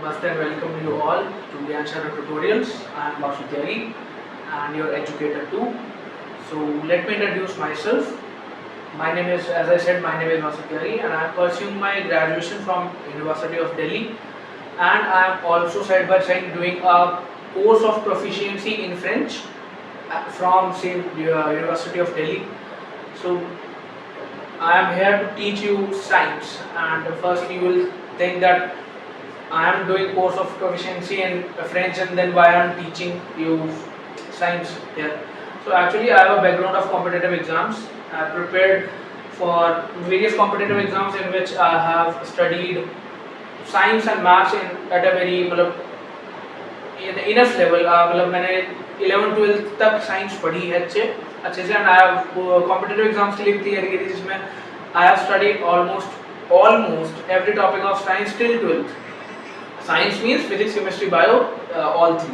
Namaste and welcome you all to the Answer Tutorials. I am Vasu Tyagi and your educator too. So let me introduce myself. My name is, as I said, my name is Vasu Tyagi and I am pursuing my graduation from University of Delhi, and I am also side by side doing a course of proficiency in French from same University of Delhi. So I am here to teach you science, and first you will think that I am doing course of proficiency in French and then why I am teaching you science here. So actually I have a background of competitive exams. I have prepared for various competitive exams in which I have studied science and maths at a very enough level मतलब मैंने 11-12 तक science पढ़ी है अच्छे से, and I have competitive exams के लिए तैयारी की थी जिसमें I have studied almost every topic of science till 12th. Science means physics chemistry bio all three,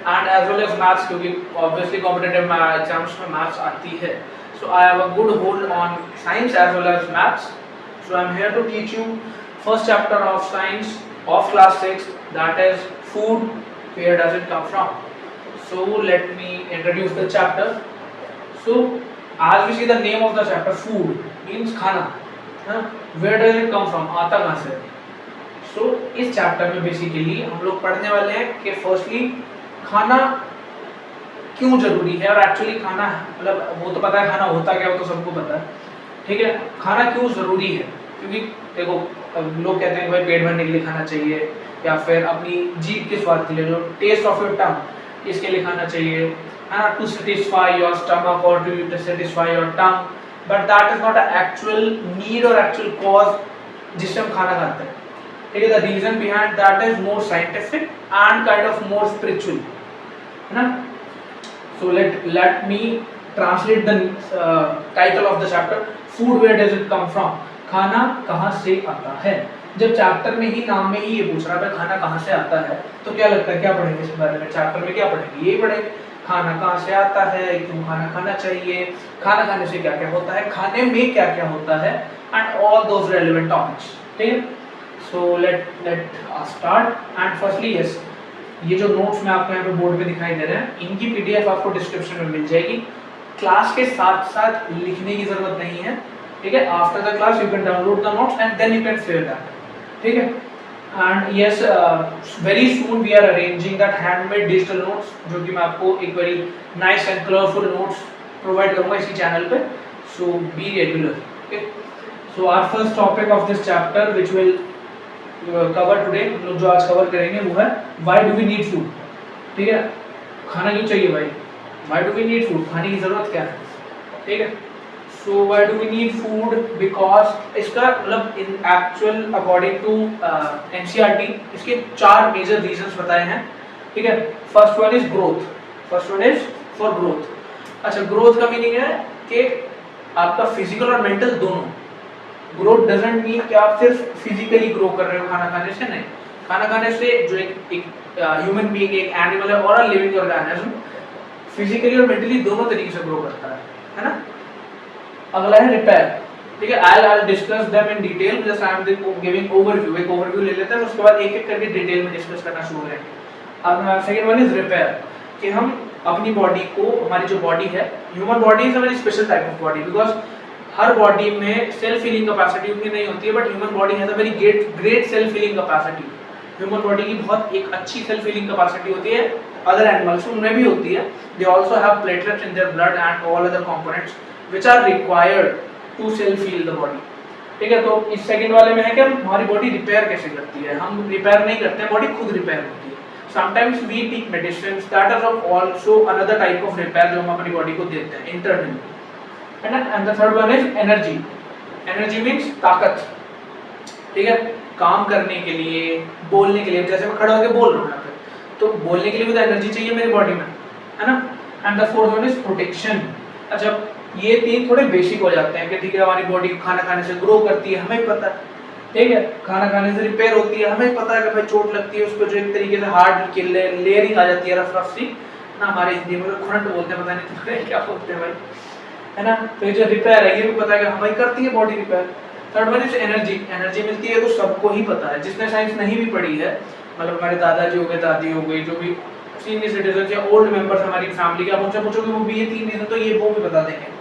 and as well as maths, क्योंकि ऑब्वियसली कॉम्पिटिटिव एग्जाम्स में मैथ्स आती है. So I have a good hold on science as well as maths. So I am here to teach you first chapter of science of class 6, that is food. Where does it come from? So let me introduce the chapter. So as we see the name of the chapter, food means खाना. Where does it come from? आता कहाँ से? So इस chapter में basically हम लोग पढ़ने वाले हैं कि फर्स्टली खाना क्यों जरूरी है, और एक्चुअली खाना मतलब वो तो पता है खाना होता क्या, वो तो सबको पता है, ठीक है. खाना क्यों जरूरी है, क्योंकि देखो लोग कहते हैं भाई पेट भरने के लिए खाना चाहिए, या फिर अपनी जीभ के स्वाद के लिए, जो टेस्ट ऑफ योर टंग, इसके लिए खाना चाहिए, है ना, टू सेटिस्फाई योर स्टमक और to satisfy your tongue. But that is not a actual need और एक्चुअल कॉज जिससे हम खाना खाते हैं, ठीक है. The reason behind that is more scientific and kind of more spiritual, है ना. So let me translate the title of the chapter, food where does it come from. खाना कहाँ से आता है. जब चैप्टर में ही नाम में ही ये पूछ रहा है खाना कहाँ से आता है, तो क्या लगता है क्या पढ़ेंगे इसके बारे में, चैप्टर में क्या पढ़ेंगे, यही पढ़ेंगे खाना कहाँ से आता है, क्यों खाना खाना चाहिए, खाना खाने से क्या क्या होता है, खाने में क्या क्या होता है, and all those relevant topics, ठीक है. So let start. And firstly yes, ये जो नोट्स मैं आपको यहाँ पे बोर्ड पे दिखाई दे रहे हैं, इनकी पीडीएफ आपको डिस्क्रिप्शन में मिल जाएगी. क्लास के साथ साथ लिखने की जरूरत नहीं है, ठीक है. After the class you can download the notes and then you can share that, ठीक है. And yes, very soon we are arranging that handmade digital notes, जो कि मैं आपको एक very nice and colourful notes provide करूंगा इसी channel पे. So be regular, okay. So our first topic of this chapter which will cover today, हम लोग जो आज कवर करेंगे वो है why do we need food, ठीक है. खाना क्यों चाहिए भाई, why do we need food, खाने की जरूरत क्या है, ठीक है. So why do we need food? Because इसका मतलब in actual according to NCERT इसके 4 major reasons बताए हैं, ठीक है. First one is growth. First one is for growth. अच्छा, growth का meaning है कि आपका physical और mental दोनों. Growth doesn't mean कि आप सिर्फ physically grow कर रहे हो खाना खाने से, नहीं. खाना खाने से जो एक human being, एक animal है और a living organism physically और mentally दोनों तरीके से grow करता है ना. अगला है रिपेयर, ठीक है. I'll discuss them in detail. Just I am giving overview, एक overview ले लेते हैं, उसके बाद एक एक करके डिटेल में डिस्कस करना शुरू करेंगे. अब सेकंड वन इज रिपेयर, कि हम अपनी बॉडी को, हमारी जो बॉडी है, human body is a very special type of body, because her body में सेल्फ हीलिंग कैपेसिटी उतनी नहीं होती है, but human body has a very great self healing capacity. Human body की बहुत एक अच्छी सेल्फ हीलिंग कैपेसिटी होती है. अदर एनिमल्स उनमें भी होती है. They also have platelets in their blood and all other components which are required to self heal the body, ठीक है. तो इस सेकंड वाले में है कि हमारी बॉडी रिपेयर कैसे करती है. हम रिपेयर नहीं करते हैं, बॉडी खुद रिपेयर होती है. Sometimes we take medicines, that is also another type of repair जो हम अपनी बॉडी को देते हैं इंटरनली, है ना. And the third one is energy. Energy means ताकत, ठीक है. काम करने के लिए, बोलने के लिए, जैसे मैं खड़ा होकर बोल रहा हूँ यहाँ पे, तो बोलने के लिए भी तो एनर्जी चाहिए मेरी बॉडी में, है ना. And the fourth one is protection. अच्छा, ये 3 थोड़े बेसिक हो जाते हैं कि ठीक है हमारी बॉडी खाना खाने से ग्रो करती है, हमें पता है, ठीक है. खाना खाने से रिपेयर होती है, हमें पता है कि भाई चोट लगती है उसको जो एक तरीके से हार्ड की लेयरिंग आ जाती है, रफ सी ना, हमारे हिंदी में खुरंट बोलते हैं, पता नहीं तुम्हारे क्या बोलते हैं भाई, है ना. तो ये जो रिपेयर है ये भी पता है कि हमारी करती है body repair. Third one is energy. Energy मिलती है तो सबको ही पता है, जिसने साइंस नहीं भी पढ़ी है मतलब हमारे दादाजी हो गए, दादी हो गई, जो भी सीनियर सिटीजन या ओल्ड मेंबर्स हमारी फैमिली के, आप उनसे पूछोगे वो भी ये 3 रीजन तो ये वो भी बता देंगे।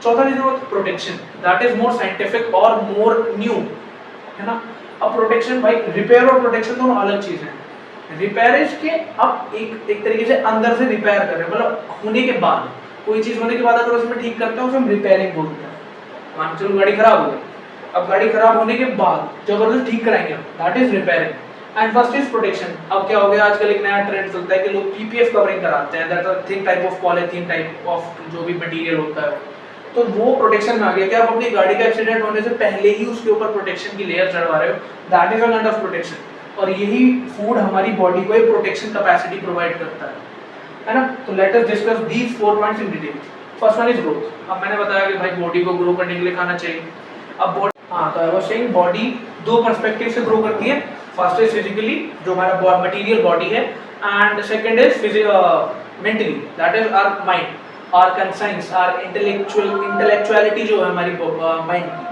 चौथा रीजन होता है protection, that is more scientific और मोर न्यू, है ना। अब प्रोटेक्शन भाई, रिपेयर और प्रोटेक्शन दोनों अलग चीज है। रिपेयर इज के अब एक तरीके से अंदर से रिपेयर कर रहे हैं, मतलब होने के बाद, कोई चीज होने के बाद अगर उसमें ठीक करते हैं उसे हम रिपेयरिंग बोलते हैं। मान चलो गाड़ी खराब हो गई, अब गाड़ी खराब होने के बाद जबरदस्त ठीक कराएंगे, that is repairing. And first is protection. अब क्या हो गया, आजकल एक नया ट्रेंड चलता है कि लोग पीपीएफ कवरिंग कराते हैं, that is thin type of polythene type of जो भी मटेरियल होता है, तो वो प्रोटेक्शन में आ गया कि आप अपनी गाड़ी का एक्सीडेंट होने से पहले ही उसके ऊपर प्रोटेक्शन की लेयर चढ़वा रहे हो, that is a kind of protection. और यही फूड हमारी बॉडी को एक प्रोटेक्शन कैपेसिटी प्रोवाइड करता है ना। तो let us discuss these 4 points in detail. First one is growth. अब मैंने बताया कि भाई बॉडी को ग्रो करने के लिए खाना चाहिए। अब बॉडी, हाँ, तो आई वाज सेइंग बॉडी दो पर्सपेक्टिव से ग्रो करती है। फर्स्ट इज फिजिकली, जो हमारा मटेरियल बॉडी है, and second is mentally, that is our mind, our conscience, our intellectuality जो है हमारी माइंड की,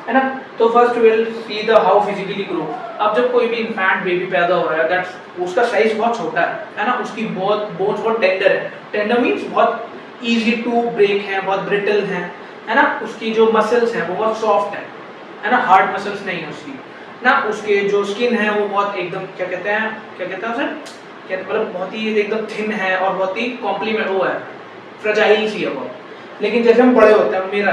है ना। तो first will see the how physically grow. अब जब कोई भी इन्फेंट बेबी पैदा हो रहा है, दैट्स उसका साइज बहुत छोटा है ना, उसकी बहुत बोन्स बहुत टेंडर है। टेंडर मींस बहुत इजी टू ब्रेक है, बहुत ब्रिटल है ना। उसकी जो मसल्स हैं वो बहुत सॉफ्ट है ना, हार्ड मसल्स नहीं है उसकी ना। उसके जो स्किन है वो बहुत एकदम क्या कहते हैं उसे, क्या मतलब बहुत ही एकदम थिन है और बहुत ही कॉम्प्लीमेंट वो है, फ्रेजाइल सी है बहुत। लेकिन जैसे हम बड़े होते हैं, मेरा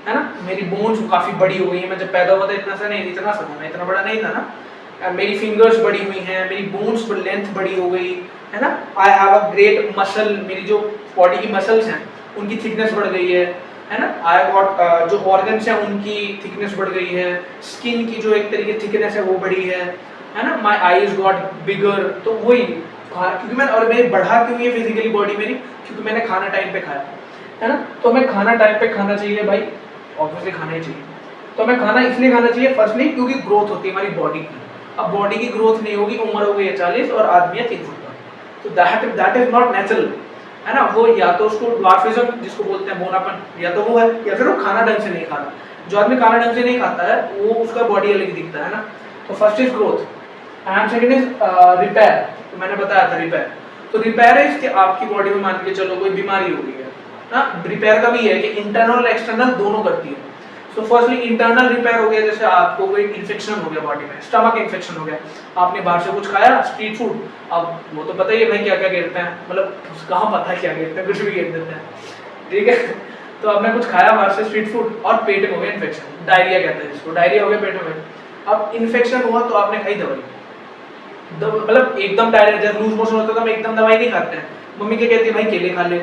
है ना, मेरी बोन्स काफी बड़ी हो गई है। मैं जब पैदा हुआ था इतना सा नहीं, इतना सा था, मैं इतना बड़ा नहीं था ना। मेरी फिंगर्स बड़ी हुई हैं, मेरी बोन्स लेंथ बड़ी हो गई है ना। आई हैव अ ग्रेट मसल, मेरी जो बॉडी की मसल्स हैं उनकी थिकनेस बढ़ गई है ना। आई गॉट जो ऑर्गन्स हैं उनकी थिकनेस बढ़ गई है। स्किन की जो एक तरीके थिकनेस है वो बढ़ी है ना। माई आईज गॉट बिगर। तो वही क्योंकि मैं, और मेरी बढ़ा क्यों ये फिजिकली बॉडी मेरी, क्योंकि मैंने खाना टाइम पे खाया है ना। तो हमें खाना टाइम पे खाना चाहिए भाई, ऑब्वियसली खाना ही चाहिए। तो हमें खाना इसलिए खाना चाहिए फर्स्टली क्योंकि ग्रोथ होती है हमारी बॉडी की। अब बॉडी की ग्रोथ नहीं होगी, उम्र हो गई है 40 और आदमी है 3 फुट का, तो दैट इज नॉट नेचुरल, है ना। वो या तो उसको ड्वार्फिज्म जिसको बोलते हैं, बोनापन, या तो वो है, या फिर वो खाना ढंग से नहीं खा रहा। जो आदमी खाना ढंग से नहीं खाता है वो उसका बॉडी अलग दिखता है ना। तो first is growth and second is repair. तो मैंने बताया था रिपेयर। तो रिपेयर इज कि आपकी बॉडी में मान के चलो कोई बीमारी हो गई है ना, रिपेयर का भी है कि इंटरनल और एक्सटर्नल दोनों करती है। सो फर्स्टली इंटरनल रिपेयर हो गया, जैसे आपको कोई इन्फेक्शन हो गया बॉडी में, स्टमक इन्फेक्शन हो गया, आपने बाहर से कुछ खाया स्ट्रीट फूड, अब वो तो पता ही है भाई क्या क्या कहते हैं, मतलब कहाँ पता है क्या कहते हैं, कुछ भी कह देते हैं, ठीक है। तो आपने कुछ खाया बाहर से स्ट्रीट फूड और पेट में हो गया इन्फेक्शन, डायरिया कहते हैं जिसको, डायरिया हो गया पेट में। अब इन्फेक्शन हुआ तो आपने खाई दवाई, मतलब एकदम डायरिया जब लूज मोशन होता है तो हम एकदम दवाई नहीं खाते हैं। मम्मी क्या कहती है, भाई केले खा ले,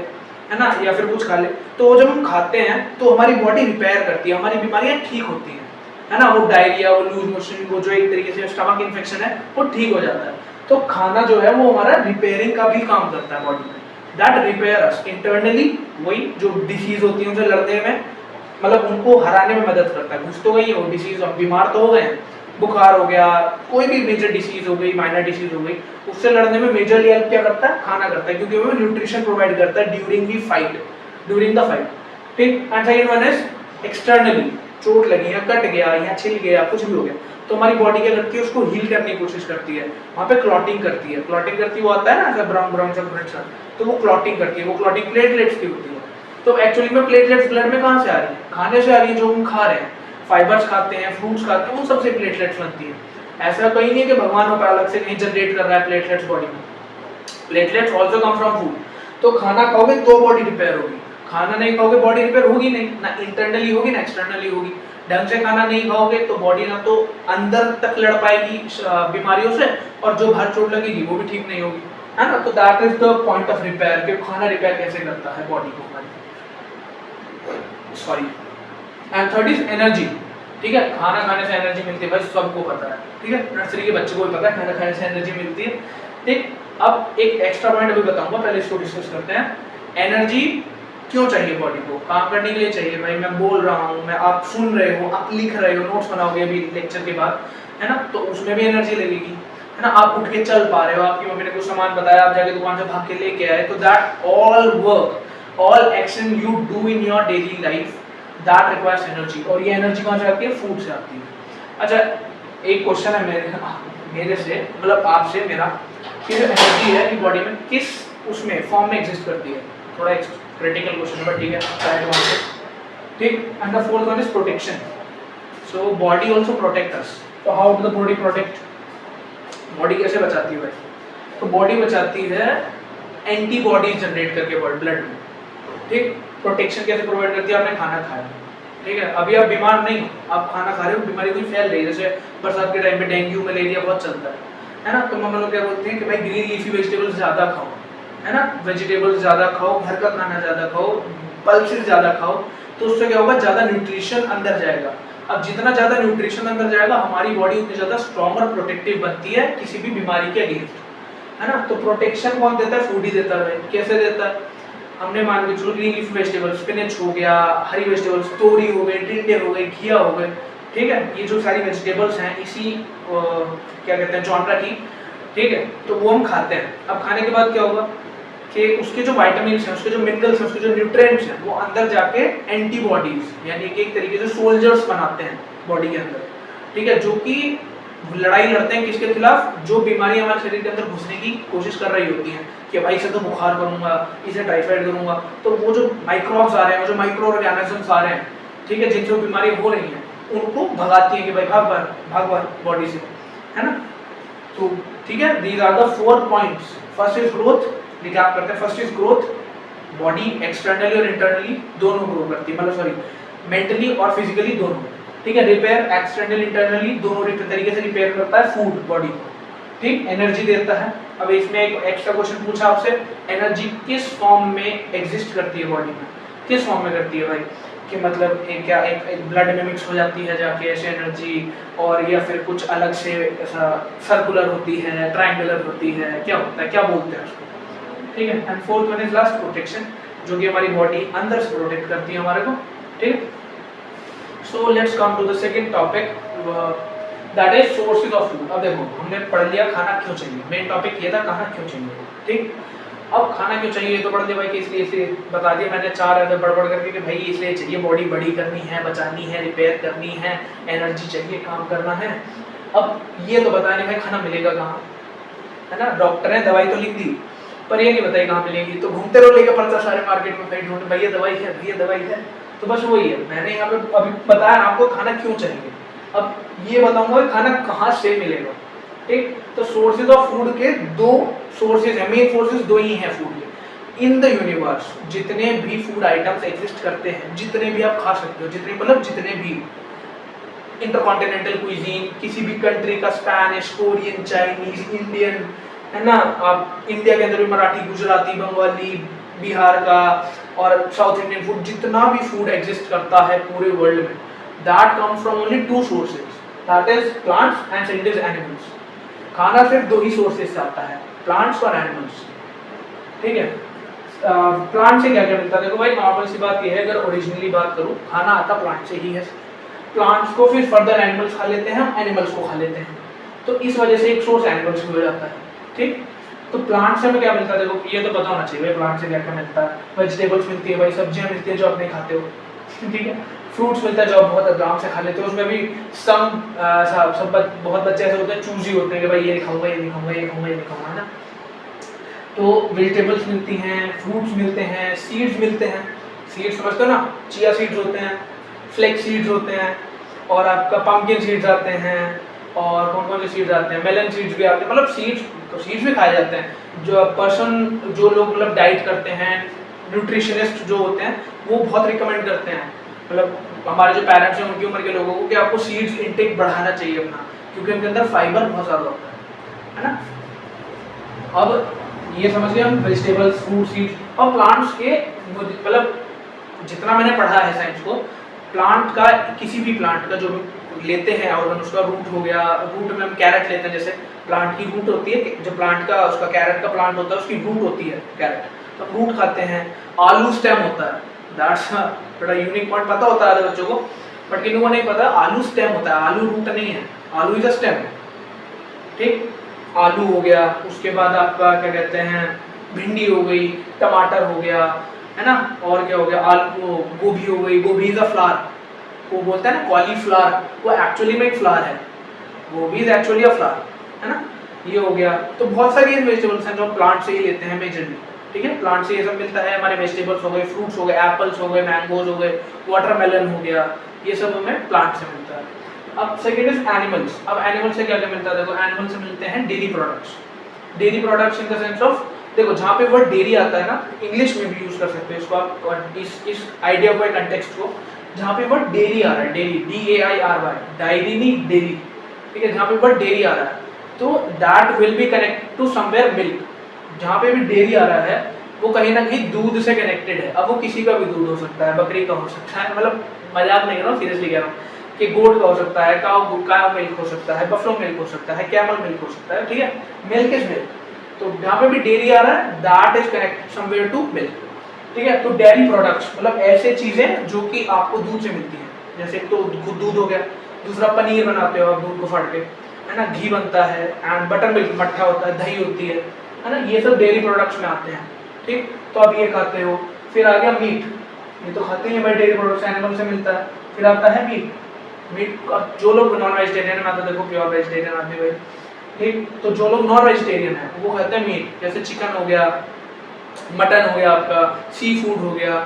है ना, या फिर कुछ खा ले। तो जब हम खाते हैं तो हमारी बॉडी रिपेयर करती है, हमारी बीमारियां ठीक होती हैं, है ना। वो डायरिया, वो लूज मोशन, वो जो एक तरीके से स्टमक इन्फेक्शन है वो ठीक हो जाता है। तो खाना जो है वो हमारा रिपेयरिंग का भी काम करता है बॉडी में, दैट रिपेयर अस इंटरनली। वही जो डिसीज होती है उनसे लड़ने में, मतलब उनको हराने में मदद करता है। घुस तो गई है वो डिसीज, अब बीमार तो हो गए हैं, बुखार हो गया, कोई भी मेजर डिसीज हो गई, माइनर डिसीज हो गई, उससे लड़ने में मेजरली हेल्प क्या करता है, खाना करता है, क्योंकि वो न्यूट्रिशन प्रोवाइड करता है ड्यूरिंग द फाइट, ठीक। And second one is externally, चोट लगी या कट गया या छिल गया, कुछ भी हो गया, तो हमारी बॉडी क्या करती है, उसको हील करने की कोशिश करती है, वहाँ पे क्लॉटिंग करती है। क्लॉटिंग करती वो आता है ना ऐसा ब्राउन ब्राउन सा ब्लड सा, तो वो क्लॉटिंग करती है, वो क्लॉटिंग प्लेटलेट्स की होती है। तो एक्चुअली में प्लेटलेट्स ब्लड में कहाँ से आ रही है, खाने से आ रही है, जो हम खा रहे हैं, फाइबर्स खाते हैं, फ्रूट्स खाते हैं, उन सबसे प्लेटलेट्स बनती है। ऐसा कहीं नहीं कि भगवान ऊपर अलग से कहीं जनरेट कर रहा है प्लेटलेट्स बॉडी में, platelets also come from food. तो खाना खाओगे तो बॉडी रिपेयर होगी, खाना नहीं खाओगे बॉडी रिपेयर होगी नहीं, ना इंटरनली होगी ना एक्सटर्नली होगी। ढंग से खाना नहीं खाओगे तो बॉडी ना तो अंदर तक लड़ पाएगी बीमारियों से, और जो बाहर चोट लगेगी वो भी ठीक नहीं होगी, है ना। तो that is the point of repair, कि खाना रिपेयर कैसे करता है बॉडी को हमारी, sorry. And third is energy, ठीक है। खाना खाने से एनर्जी मिलती है भाई, सबको पता है, ठीक है, नर्सरी के बच्चे को भी पता है खाना खाने से एनर्जी मिलती है, ठीक। अब एक एक्स्ट्रा पॉइंट अभी बताऊंगा, पहले इसको डिस्कस करते हैं। एनर्जी क्यों चाहिए बॉडी को, काम करने के लिए चाहिए भाई। मैं बोल रहा हूँ, मैं, आप सुन रहे हो, आप लिख रहे हो, नोट्स बनाओगे अभी लेक्चर के बाद, है ना, तो उसमें भी एनर्जी लगेगी, है ना। आप उठ के चल पा रहे हो, आपकी मम्मी ने कुछ सामान बताया, आप जाके दुकान से भाग के लेके आए, तो that all work, all action you do in your daily life, that requires energy. और ये एनर्जी कहाँ से आती है, फूड से आती है। अच्छा, एक क्वेश्चन है मेरे से मतलब आपसे मेरा कि जो एनर्जी है कि बॉडी में किस उसमें फॉर्म में एग्जिस्ट करती है, थोड़ा क्रिटिकल क्वेश्चन है बट ठीक है, ट्राई टू आंसर। ठीक, and the fourth one is protection. So body also protect us. तो how do the body protect? Body कैसे बचाती है भाई? तो बॉडी बचाती है एंटीबॉडीज जनरेट करके ब्लड में। ठीक, प्रोटेक्शन कैसे प्रोवाइड करती है? आपने खाना खाया, ठीक है, अभी आप बीमार नहीं हो, आप खाना खा रहे हो, बीमारी कोई फैल रही है, जैसे बरसात के टाइम पे डेंगू मलेरिया बहुत चलता है ना, तो मम्मी लोग क्या बोलते हैं कि भाई ग्रीन लीफी वेजिटेबल्स ज़्यादा खाओ, है ना, वेजिटेबल्स ज़्यादा खाओ, घर का खाना ज़्यादा खाओ, पल्सेस ज़्यादा खाओ, तो उससे क्या होगा, ज़्यादा न्यूट्रिशन अंदर जाएगा। अब जितना ज़्यादा न्यूट्रिशन अंदर जाएगा हमारी बॉडी उतनी ज़्यादा स्ट्रॉन्ग और प्रोटेक्टिव बनती है किसी भी बीमारी के अगेंस्ट, है ना। तो प्रोटेक्शन कौन देता है? फूड ही देता है। कैसे देता है? हमने मान के चलो ग्रीन लीफ वेजिटेबल्स, स्पिनच हो गया, हरी वेजिटेबल्स, तोरी हो गए, टिंडे हो गए, घिया हो गए, ठीक है, ये जो सारी वेजिटेबल्स हैं इसी क्या कहते हैं जॉनरा की, ठीक है, तो वो हम खाते हैं। अब खाने के बाद क्या होगा कि उसके जो विटामिन्स हैं, उसके जो मिनरल्स हैं, उसके जो न्यूट्रिएंट्स हैं, वो अंदर जाके एंटीबॉडीज यानी कि एक तरीके से सोल्जर्स बनाते हैं बॉडी के अंदर, ठीक है, जो कि लड़ाई लड़ते हैं किसके खिलाफ? जो बीमारी हमारे शरीर के अंदर घुसने की कोशिश कर रही होती हैं कि भाई इसे तो बुखार करूंगा, इसे टाइफाइड करूंगा, तो वो जो माइक्रोब्स आ रहे हैं, वो जो माइक्रो ऑर्गेनिजम्स आ रहे हैं, ठीक है, जिनसे बीमारी हो रही है, उनको भगाती है कि भाई भाग बॉडी से, है ना। तो ठीक है, these are the 4 points. First is growth, recap करते हैं। First is growth, body externally और इंटरनली दोनों ग्रो करती है, मतलब सॉरी मेंटली और फिजिकली दोनों, ठीक है। रिपेयर एक्सटर्नल इंटरनली दोनों तरीके से रिपेयर करता है फूड बॉडी को, ठीक। एनर्जी देता है। अब इसमें एक एक्स्ट्रा क्वेश्चन पूछा आपसे, एनर्जी किस फॉर्म में एग्जिस्ट करती है बॉडी में? किस फॉर्म में करती है भाई? कि मतलब एक ब्लड में मिक्स हो जाती है जाके ऐसे एनर्जी, और या फिर कुछ अलग से ऐसा सर्कुलर होती है, ट्रायंगुलर होती है, क्या होता है, क्या बोलते हैं उसको, ठीक है। And fourth one is last, protection, जो कि हमारी बॉडी अंदर से प्रोटेक्ट करती है हमारे को, ठीक है। So let's come to the second topic, that is sources of food। अब देखो हमने पढ़ लिया खाना क्यों चाहिए, मेन टॉपिक ये था खाना क्यों चाहिए, ठीक। अब खाना क्यों चाहिए तो पढ़ लिया भाई कि इसलिए बता दिया मैंने 4 ऐसे बड़बड़ करके कि भाई इसलिए चाहिए, बॉडी बड़ी करनी है, बचानी है, रिपेयर करनी है, एनर्जी चाहिए, काम करना है। अब ये तो बता नहीं भाई खाना मिलेगा कहाँ, है ना। डॉक्टर ने दवाई तो लिख दी पर ये नहीं बताई कहाँ मिलेगी, तो घूमते रहो लेके पड़ता सारे मार्केट में, भाई ढूंढ भैया दवाई है, भैया दवाई है। तो बस वही है, मैंने यहाँ पे अभी बताया आपको खाना क्यों चाहिए, अब ये बताऊंगा खाना कहाँ से मिलेगा, ठीक। तो सोर्सेज ऑफ फूड के 2 सोर्सेज हैं, मेन सोर्सेज 2 ही हैं फूड के इन द यूनिवर्स। जितने भी फूड आइटम्स एग्जिस्ट करते हैं, जितने भी आप खा सकते हो, जितने मतलब जितने भी इंटरकॉन्टिनेंटल क्विजीन, किसी भी कंट्री का, स्पेनिश, कोरियन, चाइनीज, इंडियन, है ना, आप इंडिया के अंदर भी मराठी, गुजराती, बंगाली, बिहार का और साउथ इंडियन फूड, जितना भी फूड एग्जिस्ट करता है पूरे वर्ल्ड में, that comes from only 2 sources, that is plants and second is animals. खाना सिर्फ 2 ही सोर्सेज से आता है, प्लांट्स और एनिमल्स, ठीक है। प्लांट से क्या क्या मिलता है? देखो भाई नॉर्मल सी बात यह है, अगर ओरिजिनली बात करूं, खाना आता प्लांट से ही है। प्लांट्स को फिर फर्दर एनिमल्स खा लेते हैं, हम एनिमल्स को खा लेते हैं, तो इस वजह से एक सोर्स एनिमल्स भी हो जाता है, ठीक। तो प्लांट से हमें क्या मिलता है? देखो ये तो पता होना चाहिए भाई प्लांट से क्या क्या मिलता है। वेजिटेबल्स मिलती है भाई, सब्जियां मिलती है जो आप नहीं खाते हो, ठीक है। फ्रूट्स मिलता है जो आप बहुत आराम से खा लेते हो, उसमें भी सब बहुत बच्चे ऐसे होते हैं चूजी होते हैं कि भाई ये नहीं खाऊंगा, ये नहीं खाऊंगा, ये खाऊंगा, ये नहीं खाऊंगा, है ना। तो वेजिटेबल्स मिलती हैं, फ्रूट्स मिलते हैं, सीड्स मिलते हैं। सीड्स समझते हो ना, चिया सीड्स होते हैं, फ्लेक्स सीड्स होते हैं, और आपका पंपकिन सीड्स आते हैं, और कौन कौन से सीड्स आते हैं, मेलन सीड्स भी आते हैं, मतलब सीड्स भी खाए जाते हैं। जो जो लोग मतलब डाइट करते हैं, न्यूट्रिशनिस्ट जो होते हैं, वो बहुत रिकमेंड करते हैं, मतलब हमारे जो पेरेंट्स हैं उनकी उम्र के लोगों को, कि आपको सीड्स इंटेक बढ़ाना चाहिए अपना, क्योंकि उनके अंदर फाइबर बहुत ज़्यादा होता है ना। अब ये समझ गए हम वेजिटेबल्स, फ्रूट, सीड्स और प्लांट्स के, मतलब जितना मैंने पढ़ा है साइंस को, प्लांट का, किसी भी प्लांट का जो लेते हैं ऑर्गन, उसका रूट हो गया, रूट में हम कैरेट लेते हैं, जैसे प्लांट की रूट होती है, जो प्लांट का उसका कैरेट का प्लांट होता है उसकी रूट होती है कैरेट, तो हम रूट खाते हैं। आलू स्टेम होता है, दैट्स बड़ा यूनिक पॉइंट, पता होता है बच्चों को, बट किसी को नहीं पता, आलू स्टेम होता है, आलू रूट नहीं है, आलू इज अ स्टेम, ठीक। आलू हो गया, उसके बाद आपका क्या कहते हैं, भिंडी हो गई, टमाटर हो गया, है ना, और क्या हो गया, आलू, गोभी हो गई, गोभी इज अ फ्लावर, वो बोलते हैं ना कॉलीफ्लावर, वो एक्चुअली में एक फ्लावर है, गोभी इज एक्चुअली अ फ्लावर, है ना, ये हो गया। तो बहुत सारी वेजिटेबल्स हैं जो प्लांट से ही लेते हैं मेजरली, ठीक है, प्लांट से ये सब मिलता है। हमारे वेजिटेबल्स हो गए, फ्रूट्स हो गए, एप्पल्स हो गए, मैंगोज हो गए, वाटरमेलन हो गया, ये सब हमें प्लांट से मिलता है। अब सेकेंड इज एनिमल्स। अब एनिमल से क्या क्या मिलता है, देखो एनिमल से मिलते हैं dairy products. Dairy products in the sense of, देखो जहाँ पे वर्ड डेयरी आता है ना, इंग्लिश में भी यूज कर सकते हो इसको आप, और इस आइडिया को, कंटेक्स्ट को, जहाँ पे वर्ड डेयरी आ रहा है, डेयरी, DAIRY, डायरी नहीं डेयरी, ठीक है, जहाँ पे वर्ड डेयरी आ रहा है तो that will be connect to somewhere milk. जहाँ पे भी डेयरी आ रहा है वो कहीं ना कहीं दूध से कनेक्टेड है। अब वो किसी का भी दूध हो सकता है, बकरी का हो सकता है, मतलब मजाक नहीं कर रहा हूँ, सीरियसली कह रहा हूँ, कि गोट का हो सकता है, काउ मिल्क हो सकता है, बफलो मिल्क हो सकता है, कैमल मिल्क हो सकता है, ठीक है, मिल्क इज मिल्क। तो जहाँ पे भी डेयरी आ रहा है that is connected somewhere to milk, ठीक है। तो डेयरी प्रोडक्ट्स मतलब ऐसे चीजें जो कि आपको दूध से मिलती हैं, जैसे तो दूध हो गया, दूसरा पनीर बनाते हो आप दूध को फाड़ के, है ना, घी बनता है, एंड बटर मिल्क, मट्ठा होता है, दही होती है ना, ये सब डेयरी प्रोडक्ट्स में आते हैं, ठीक। तो आप ये खाते हो। फिर आ गया मीट, ये तो खाते ही हैं भाई, डेयरी प्रोडक्ट्स एनिमल से मिलता है। फिर आता है मीट, जो लोग नॉन वेजिटेरियन है, मैं तो देखो प्योर वेजिटेरियन आदमी भाई, ठीक। तो जो लोग नॉन वेजिटेरियन है वो खाते हैं मीट, जैसे चिकन हो गया, मटन हो गया, आपका सी फूड हो गया।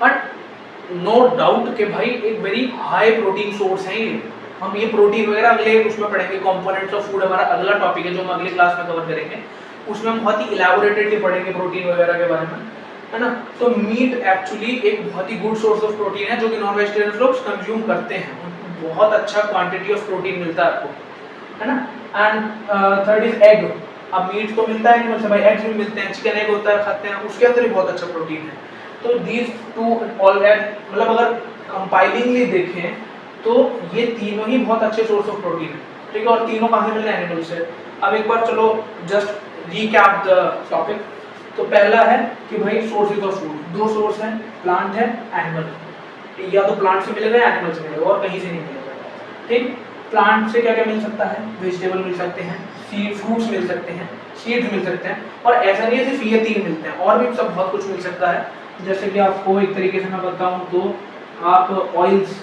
बट नो डाउट कि भाई एक वेरी हाई प्रोटीन सोर्स है ये। हम ये प्रोटीन वगैरह अगले उसमें पढ़ेंगे, कंपोनेंट्स ऑफ फूड हमारा अगला टॉपिक है जो हम अगली क्लास में कवर करेंगे, उसमें हम बहुत ही इलैबोरेटेडली पढ़ेंगे प्रोटीन वगैरह के बारे में, है ना। तो मीट एक्चुअली एक बहुत ही गुड सोर्स ऑफ प्रोटीन है जो कि नॉन वेजिटेरियन लोग कंज्यूम करते हैं, उनको बहुत अच्छा क्वांटिटी ऑफ प्रोटीन मिलता है आपको, है ना। And third is egg. अब मीट तो मिलता है एनिमल से भाई, एग्स भी मिलते हैं, चिकन एग होता है, खाते हैं, उसके अंदर भी बहुत अच्छा प्रोटीन है। तो दीज टू ऑल मतलब अगर कंपाइलिंगली देखें तो ये तीनों ही बहुत अच्छे सोर्स ऑफ प्रोटीन है, ठीक है। और तीनों कहाँ से मिल रहे हैं, एनिमल से। अब एक बार चलो जस्ट रीकैप द टॉपिक। तो पहला है कि भाई सोर्सेज ऑफ फूड, दो सोर्स हैं, प्लांट है, एनिमल। या तो प्लांट से मिलेगा या एनिमल से मिलेगा, और कहीं से नहीं मिलेगा, ठीक। प्लांट से क्या क्या मिल सकता है, वेजिटेबल मिल सकते हैं, सीड फ्रूट्स मिल सकते हैं, सीड्स मिल सकते हैं, और ऐसा नहीं है सिर्फ ये तीन मिलते हैं, और भी सब बहुत कुछ मिल सकता है। जैसे कि आपको एक तरीके से मैं बताऊं तो आप ऑयल्स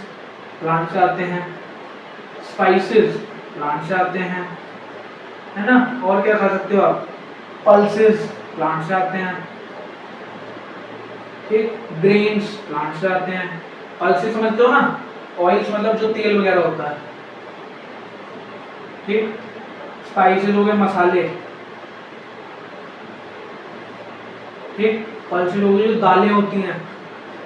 प्लांट से आते हैं, स्पाइसेस प्लांट से आते हैं, है ना। और क्या खा सकते हो आप, पल्सेस प्लांट से आते हैं, ठीक। ग्रेन्स प्लांट से आते हैं। पल्सेस समझते हो ना, ऑयल्स मतलब जो तेल वगैरह होता है, ठीक। स्पाइसेस हो गए मसाले, ठीक। पल्सेस हो गई जो दालें होती हैं,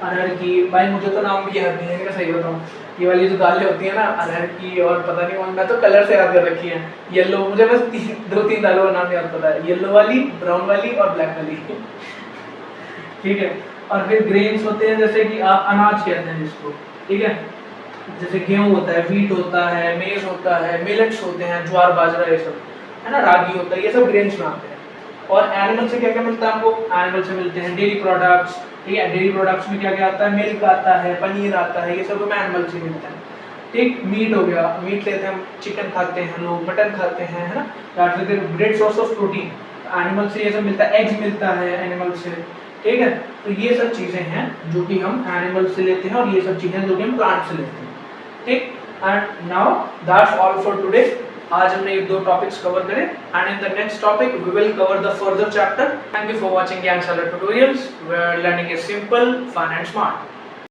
अरहर की, भाई मुझे तो नाम भी याद नहीं है, मैं सही बताऊं, ये वाली जो दालें होती है ना अरहर की, और पता नहीं मैं तो कलर से याद कर रखी है, येलो, मुझे बस दो तीन दालों का नाम याद पता है, येलो वाली, ब्राउन वाली और ब्लैक वाली, ठीक है। और फिर ग्रेन्स होते हैं जैसे कि आप अनाज कहते हैं जिसको, ठीक है, जैसे गेहूं होता है, व्हीट होता है, मेज होता है, मिलेट्स होते हैं, ज्वार बाजरा ये सब, है ना, रागी होता है, ये सब ग्रेन्स में आते हैं। और एनिमल से क्या क्या मिलता है हमको, एनिमल से मिलते हैं डेयरी प्रोडक्ट्स, ठीक है। डेयरी प्रोडक्ट्स में क्या क्या आता है, मिल्क आता है, पनीर आता है, ये सब हमें एनिमल से मिलता है, ठीक। मीट हो गया, मीट लेते हैं हम, चिकन खाते हैं लोग, मटन खाते हैं, है ना, that is the great source of protein. Animal से ये सब मिलता है, एग्स मिलता है एनिमल से, ठीक है। तो ये सब चीजें हैं जो कि हम एनिमल से लेते हैं, और ये सब चीजें जो कि हम प्लांट से लेते हैं, ठीक। And now that's all for today. आज हमने ये दो टॉपिक्स कवर करे, and in the next topic we will cover the further chapter. Thank you for watching Gyanshala tutorials, where learning is simple, fun and smart.